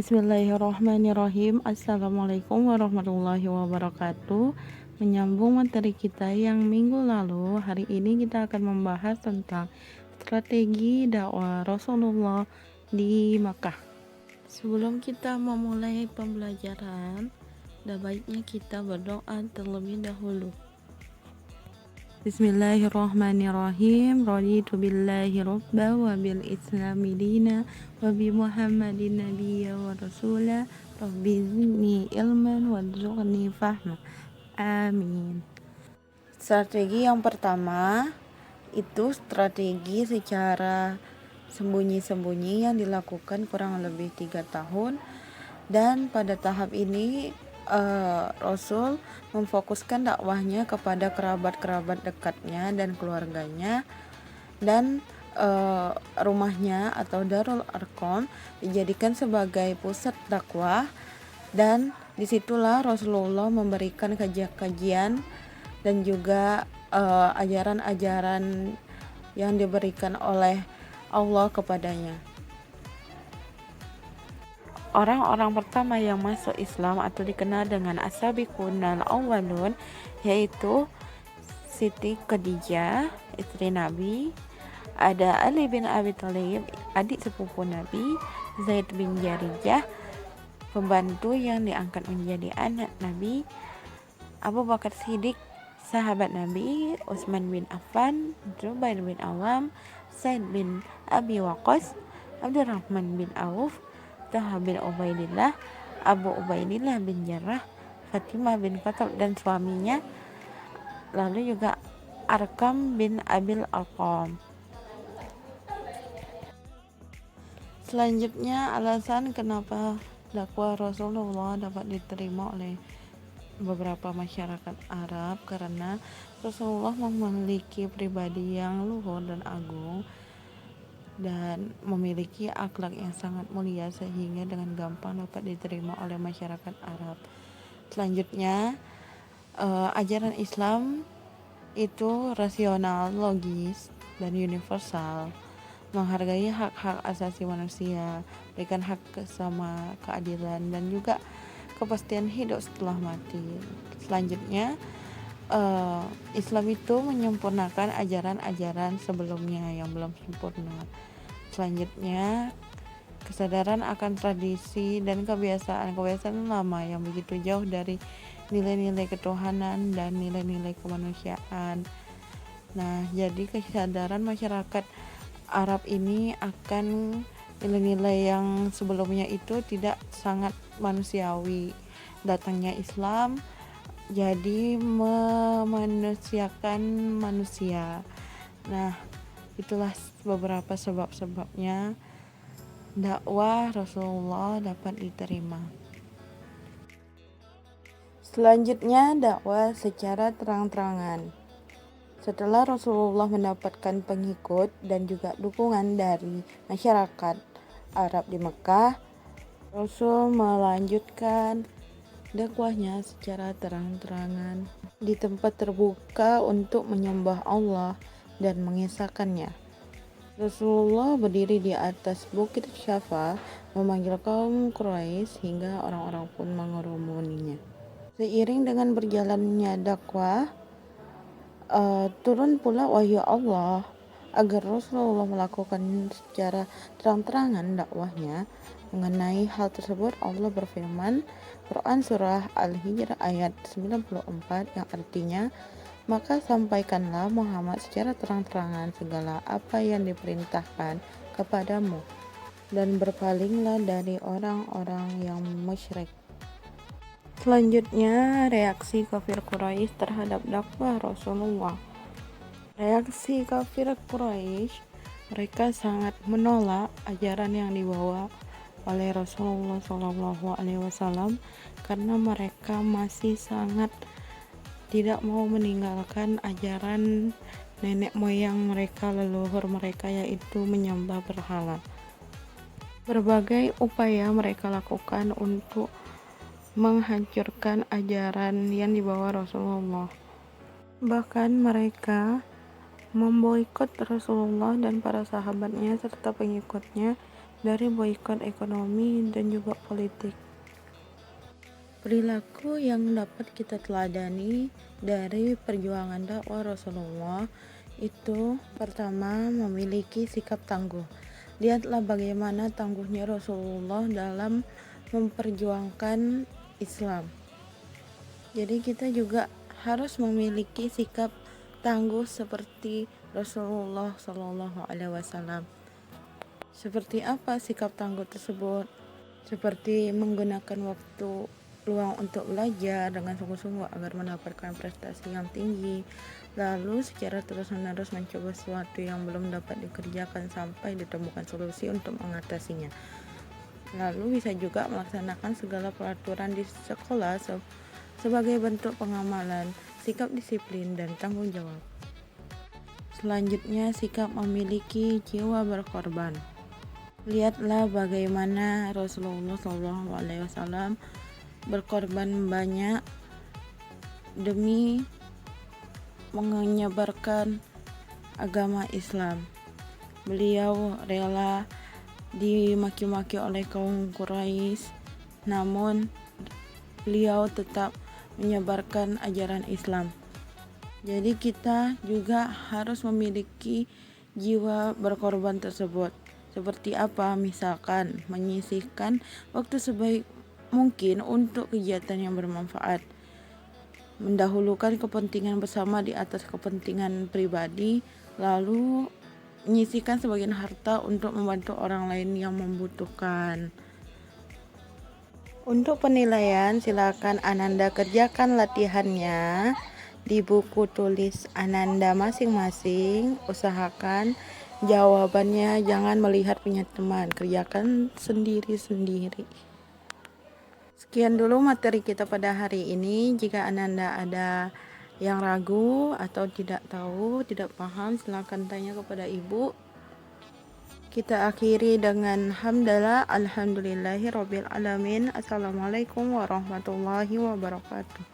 Bismillahirrahmanirrahim. Assalamualaikum warahmatullahi wabarakatuh. Menyambung materi kita yang minggu lalu, hari ini kita akan membahas tentang strategi dakwah Rasulullah di Makkah. Sebelum kita memulai pembelajaran, ada baiknya kita berdoa terlebih dahulu. Bismillahirrahmanirrahim. Raditu billahi rabba wa bil islami dina wa bi muhammadin nabiyya wa rasula rabbi zidni ilman warzuqni fahma. Amin. Strategi yang pertama itu strategi secara sembunyi-sembunyi yang dilakukan kurang lebih 3 tahun, dan pada tahap ini Rasul memfokuskan dakwahnya kepada kerabat-kerabat dekatnya dan keluarganya, dan rumahnya atau Darul Arqam dijadikan sebagai pusat dakwah, dan disitulah Rasulullah memberikan kajian-kajian dan juga ajaran-ajaran yang diberikan oleh Allah kepadanya. Orang-orang pertama yang masuk Islam atau dikenal dengan as-sabiqunal awwalun yaitu Siti Khadijah, istri Nabi, ada Ali bin Abi Thalib, adik sepupu Nabi, Zaid bin Jarijah, pembantu yang diangkat menjadi anak Nabi, Abu Bakar Siddiq, sahabat Nabi, Utsman bin Affan, Zubair bin Awam, Sa'id bin Abi Waqqas, Abdurrahman bin Auf, Talha bin Ubaidillah, Abu Ubaidillah bin Jarrah, Fatimah bin Khattab dan suaminya, lalu juga Arkam bin Abil Arqam. Selanjutnya, alasan kenapa dakwah Rasulullah dapat diterima oleh beberapa masyarakat Arab karena Rasulullah memiliki pribadi yang luhur dan agung dan memiliki akhlak yang sangat mulia sehingga dengan gampang dapat diterima oleh masyarakat Arab. Selanjutnya, ajaran Islam itu rasional, logis, dan universal, menghargai hak-hak asasi manusia, berikan hak sama keadilan, dan juga kepastian hidup setelah mati. Selanjutnya, Islam itu menyempurnakan ajaran-ajaran sebelumnya yang belum sempurna. Selanjutnya, kesadaran akan tradisi dan kebiasaan lama yang begitu jauh dari nilai-nilai ketuhanan dan nilai-nilai kemanusiaan. Nah, jadi kesadaran masyarakat Arab ini akan nilai-nilai yang sebelumnya itu tidak sangat manusiawi. Datangnya Islam jadi memanusiakan manusia. Nah, itulah beberapa sebab-sebabnya dakwah Rasulullah dapat diterima. Selanjutnya, dakwah secara terang-terangan. Setelah Rasulullah mendapatkan pengikut dan juga dukungan dari masyarakat Arab di Mekah, Rasul melanjutkan dakwahnya secara terang-terangan di tempat terbuka untuk menyembah Allah dan mengesahkannya. Rasulullah berdiri di atas bukit Syafa memanggil kaum Quraisy hingga orang-orang pun mengerumuninya. Seiring dengan berjalannya dakwah, turun pula wahyu Allah agar Rasulullah melakukan secara terang-terangan dakwahnya. Mengenai hal tersebut, Allah berfirman, Quran Surah Al-Hijr ayat 94 yang artinya, maka sampaikanlah Muhammad secara terang-terangan segala apa yang diperintahkan kepadamu, dan berpalinglah dari orang-orang yang musyrik. Selanjutnya, reaksi kafir Quraisy terhadap dakwah Rasulullah. Reaksi kafir Quraisy, mereka sangat menolak ajaran yang dibawa oleh Rasulullah SAW karena mereka masih sangat tidak mau meninggalkan ajaran nenek moyang mereka, leluhur mereka, yaitu menyembah berhala. Berbagai upaya mereka lakukan untuk menghancurkan ajaran yang dibawa Rasulullah. Bahkan mereka memboikot Rasulullah dan para sahabatnya serta pengikutnya dari boikot ekonomi dan juga politik. Perilaku yang dapat kita teladani dari perjuangan dakwah Rasulullah itu pertama memiliki sikap tangguh. Lihatlah bagaimana tangguhnya Rasulullah dalam memperjuangkan Islam. Jadi kita juga harus memiliki sikap tangguh seperti Rasulullah Shallallahu Alaihi Wasallam. Seperti apa sikap tangguh tersebut? Seperti menggunakan waktu luang untuk belajar dengan sungguh-sungguh agar mendapatkan prestasi yang tinggi, lalu secara terus-menerus mencoba sesuatu yang belum dapat dikerjakan sampai ditemukan solusi untuk mengatasinya. Lalu bisa juga melaksanakan segala peraturan di sekolah sebagai bentuk pengamalan, sikap disiplin dan tanggung jawab. Selanjutnya, sikap memiliki jiwa berkorban. Lihatlah bagaimana Rasulullah SAW berkorban banyak demi menyebarkan agama Islam. Beliau rela dimaki-maki oleh kaum Quraisy, namun beliau tetap menyebarkan ajaran Islam. Jadi kita juga harus memiliki jiwa berkorban tersebut. Seperti apa? Misalkan menyisihkan waktu sebaik mungkin untuk kegiatan yang bermanfaat, mendahulukan kepentingan bersama di atas kepentingan pribadi, lalu menyisihkan sebagian harta untuk membantu orang lain yang membutuhkan. Untuk penilaian, silakan Ananda kerjakan latihannya di buku tulis Ananda masing-masing. Usahakan jawabannya jangan melihat punya teman, kerjakan sendiri-sendiri. Sekian dulu materi kita pada hari ini. Jika Ananda ada yang ragu atau tidak tahu, tidak paham, silakan tanya kepada Ibu. Kita akhiri dengan hamdalah, alhamdulillahirabbil alamin. Assalamualaikum warahmatullahi wabarakatuh.